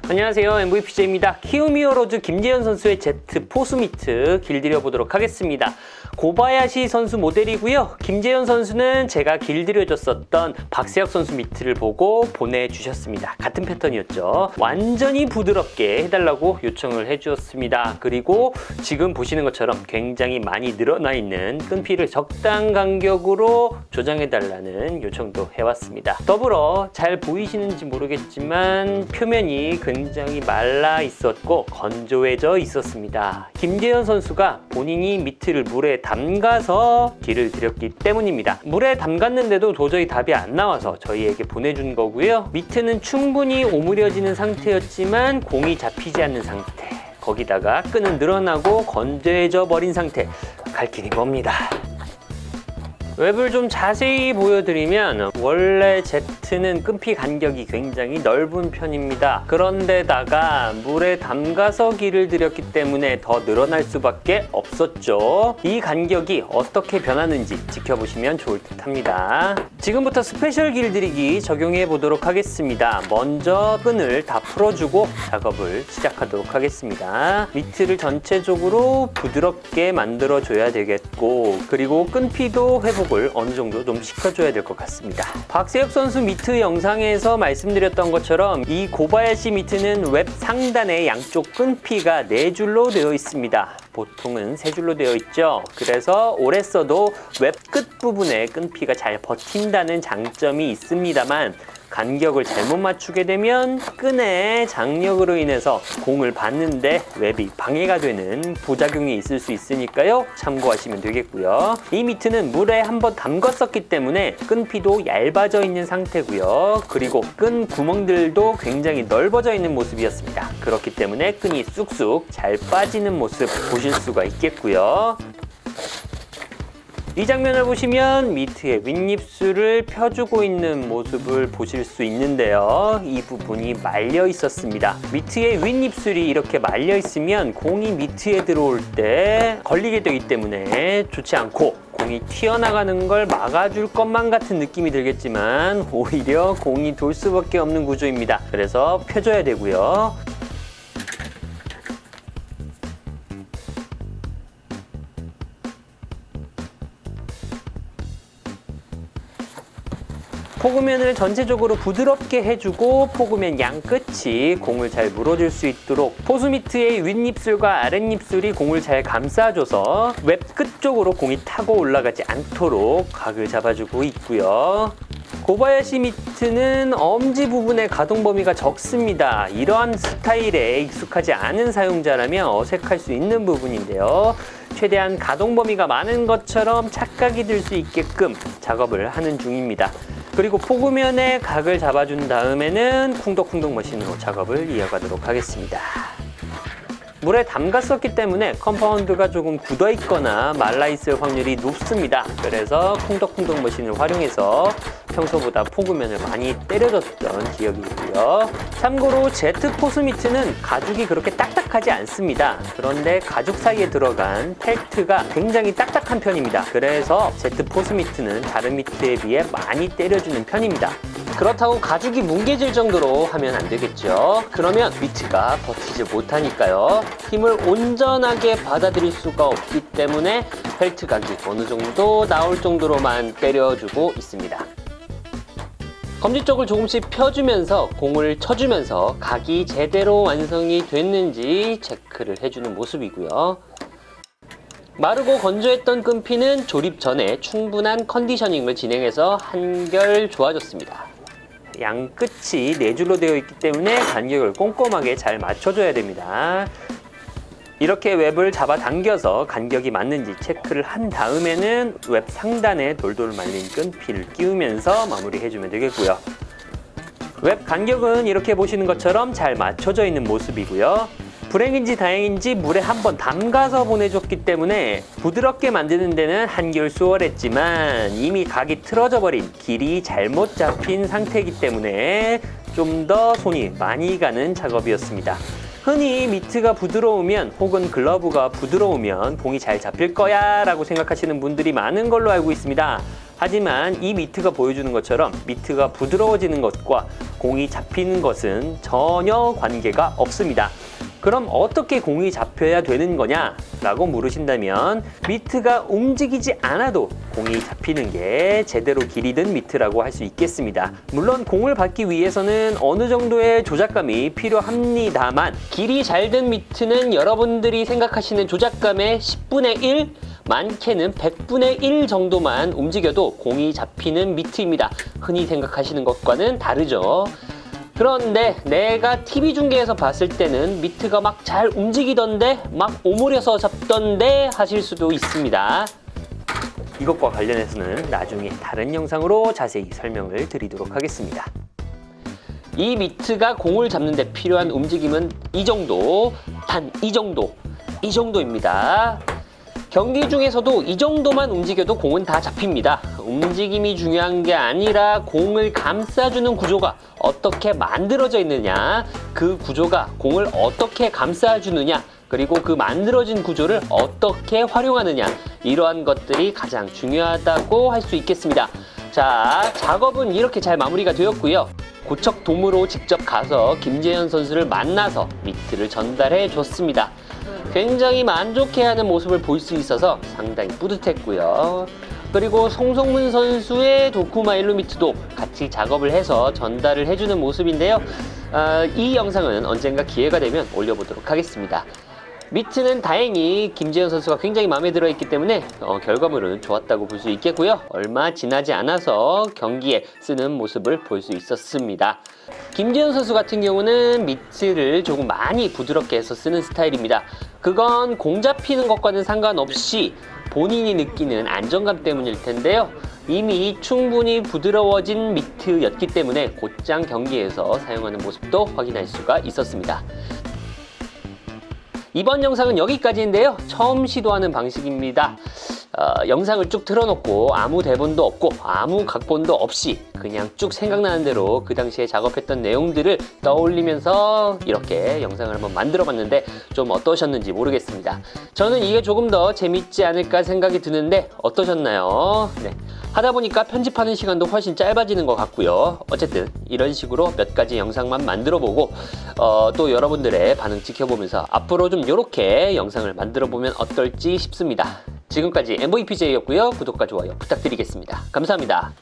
안녕하세요, MVPJ입니다. 키움히어로즈 김재현 선수의 Z 포스미트 길들여 보도록 하겠습니다. 고바야시 선수 모델이고요. 김재현 선수는 제가 길들여줬었던 박세혁 선수 미트를 보고 보내주셨습니다. 같은 패턴이었죠. 완전히 부드럽게 해달라고 요청을 해주었습니다. 그리고 지금 보시는 것처럼 굉장히 많이 늘어나 있는 끈피를 적당 간격으로 조정해달라는 요청도 해왔습니다. 더불어 잘 보이시는지 모르겠지만 표면이 굉장히 말라 있었고 건조해져 있었습니다. 김재현 선수가 본인이 미트를 물에 담가서 길을 들였기 때문입니다. 물에 담갔는데도 도저히 답이 안 나와서 저희에게 보내준 거고요. 미트는 충분히 오므려지는 상태였지만 공이 잡히지 않는 상태, 거기다가 끈은 늘어나고 건조해져 버린 상태, 갈 길이 멉니다. 웹을 좀 자세히 보여드리면 원래 Z는 끈피 간격이 굉장히 넓은 편입니다. 그런데다가 물에 담가서 길을 들였기 때문에 더 늘어날 수밖에 없었죠. 이 간격이 어떻게 변하는지 지켜보시면 좋을 듯 합니다. 지금부터 스페셜 길들이기 적용해 보도록 하겠습니다. 먼저 끈을 다 풀어주고 작업을 시작하도록 하겠습니다. 미트를 전체적으로 부드럽게 만들어줘야 되겠고, 그리고 끈피도 회복을 어느 정도 좀 시켜줘야 될 것 같습니다. 박세혁 선수 미트 영상에서 말씀드렸던 것처럼 이 고바야시 미트는 웹 상단에 양쪽 끈피가 4줄로 되어 있습니다. 보통은 3줄로 되어 있죠. 그래서 오래 써도 웹 끝 부분에 끈피가 잘 버틴다는 장점이 있습니다만, 간격을 잘못 맞추게 되면 끈의 장력으로 인해서 공을 받는데 웹이 방해가 되는 부작용이 있을 수 있으니까요. 참고하시면 되겠고요. 이 미트는 물에 한번 담갔었기 때문에 끈피도 얇아져 있는 상태고요. 그리고 끈 구멍들도 굉장히 넓어져 있는 모습이었습니다. 그렇기 때문에 끈이 쑥쑥 잘 빠지는 모습 보실 수가 있겠고요. 이 장면을 보시면 미트의 윗입술을 펴주고 있는 모습을 보실 수 있는데요. 이 부분이 말려 있었습니다. 미트의 윗입술이 이렇게 말려 있으면 공이 미트에 들어올 때 걸리게 되기 때문에 좋지 않고, 공이 튀어나가는 걸 막아줄 것만 같은 느낌이 들겠지만 오히려 공이 돌 수밖에 없는 구조입니다. 그래서 펴줘야 되고요. 포구면을 전체적으로 부드럽게 해주고 포구면 양끝이 공을 잘 물어줄 수 있도록 포스미트의 윗입술과 아랫입술이 공을 잘 감싸줘서 웹 끝 쪽으로 공이 타고 올라가지 않도록 각을 잡아주고 있고요. 고바야시 미트는 엄지 부분의 가동 범위가 적습니다. 이러한 스타일에 익숙하지 않은 사용자라면 어색할 수 있는 부분인데요. 최대한 가동 범위가 많은 것처럼 착각이 들 수 있게끔 작업을 하는 중입니다. 그리고 포구면에 각을 잡아준 다음에는 쿵덕쿵덕 머신으로 작업을 이어가도록 하겠습니다. 물에 담갔었기 때문에 컴파운드가 조금 굳어 있거나 말라 있을 확률이 높습니다. 그래서 쿵덕쿵덕 머신을 활용해서 평소보다 포구면을 많이 때려줬던 기억이 있고요. 참고로 Z 포스미트는 가죽이 그렇게 딱딱하지 않습니다. 그런데 가죽 사이에 들어간 펠트가 굉장히 딱딱한 편입니다. 그래서 Z 포스미트는 다른 미트에 비해 많이 때려주는 편입니다. 그렇다고 가죽이 뭉개질 정도로 하면 안 되겠죠. 그러면 미트가 버티지 못하니까요. 힘을 온전하게 받아들일 수가 없기 때문에 펠트 각이 어느 정도 나올 정도로만 때려주고 있습니다. 검지 쪽을 조금씩 펴주면서 공을 쳐주면서 각이 제대로 완성이 됐는지 체크를 해주는 모습이고요. 마르고 건조했던 끈피는 조립 전에 충분한 컨디셔닝을 진행해서 한결 좋아졌습니다. 양 끝이 4줄로 되어 있기 때문에 간격을 꼼꼼하게 잘 맞춰줘야 됩니다. 이렇게 웹을 잡아당겨서 간격이 맞는지 체크를 한 다음에는 웹 상단에 돌돌 말린 끈피를 끼우면서 마무리해주면 되겠고요. 웹 간격은 이렇게 보시는 것처럼 잘 맞춰져 있는 모습이고요. 불행인지 다행인지 물에 한번 담가서 보내줬기 때문에 부드럽게 만드는 데는 한결 수월했지만 이미 각이 틀어져 버린 길이 잘못 잡힌 상태이기 때문에 좀 더 손이 많이 가는 작업이었습니다. 흔히 미트가 부드러우면 혹은 글러브가 부드러우면 공이 잘 잡힐 거야 라고 생각하시는 분들이 많은 걸로 알고 있습니다. 하지만 이 미트가 보여주는 것처럼 미트가 부드러워지는 것과 공이 잡히는 것은 전혀 관계가 없습니다. 그럼 어떻게 공이 잡혀야 되는 거냐? 라고 물으신다면 미트가 움직이지 않아도 공이 잡히는 게 제대로 길이 든 미트라고 할 수 있겠습니다. 물론 공을 받기 위해서는 어느 정도의 조작감이 필요합니다만 길이 잘 든 미트는 여러분들이 생각하시는 조작감의 10분의 1? 많게는 100분의 1 정도만 움직여도 공이 잡히는 미트입니다. 흔히 생각하시는 것과는 다르죠. 그런데 내가 TV 중계에서 봤을 때는 미트가 막 잘 움직이던데 막 오므려서 잡던데 하실 수도 있습니다. 이것과 관련해서는 나중에 다른 영상으로 자세히 설명을 드리도록 하겠습니다. 이 미트가 공을 잡는 데 필요한 움직임은 이 정도, 단 이 정도입니다. 경기 중에서도 이 정도만 움직여도 공은 다 잡힙니다. 움직임이 중요한 게 아니라 공을 감싸주는 구조가 어떻게 만들어져 있느냐, 그 구조가 공을 어떻게 감싸주느냐, 그리고 그 만들어진 구조를 어떻게 활용하느냐, 이러한 것들이 가장 중요하다고 할 수 있겠습니다. 자, 작업은 이렇게 잘 마무리가 되었고요. 고척 돔으로 직접 가서 김재현 선수를 만나서 미트를 전달해 줬습니다. 굉장히 만족해하는 모습을 볼 수 있어서 상당히 뿌듯했고요. 그리고 송성문 선수의 도쿠마일루 미트도 같이 작업을 해서 전달을 해주는 모습인데요. 이 영상은 언젠가 기회가 되면 올려보도록 하겠습니다. 미트는 다행히 김재현 선수가 굉장히 마음에 들어 있기 때문에 결과물은 좋았다고 볼 수 있겠고요. 얼마 지나지 않아서 경기에 쓰는 모습을 볼 수 있었습니다. 김재현 선수 같은 경우는 미트를 조금 많이 부드럽게 해서 쓰는 스타일입니다. 그건 공 잡히는 것과는 상관없이 본인이 느끼는 안정감 때문일 텐데요. 이미 충분히 부드러워진 미트였기 때문에 곧장 경기에서 사용하는 모습도 확인할 수가 있었습니다. 이번 영상은 여기까지인데요. 처음 시도하는 방식입니다. 영상을 쭉 틀어놓고 아무 대본도 없고 아무 각본도 없이 그냥 쭉 생각나는 대로 그 당시에 작업했던 내용들을 떠올리면서 이렇게 영상을 한번 만들어 봤는데 좀 어떠셨는지 모르겠습니다. 저는 이게 조금 더 재밌지 않을까 생각이 드는데 어떠셨나요? 네. 하다 보니까 편집하는 시간도 훨씬 짧아지는 것 같고요. 어쨌든 이런 식으로 몇 가지 영상만 만들어 보고 또 여러분들의 반응 지켜보면서 앞으로 좀 이렇게 영상을 만들어 보면 어떨지 싶습니다. 지금까지 MVPJ였고요. 구독과 좋아요 부탁드리겠습니다. 감사합니다.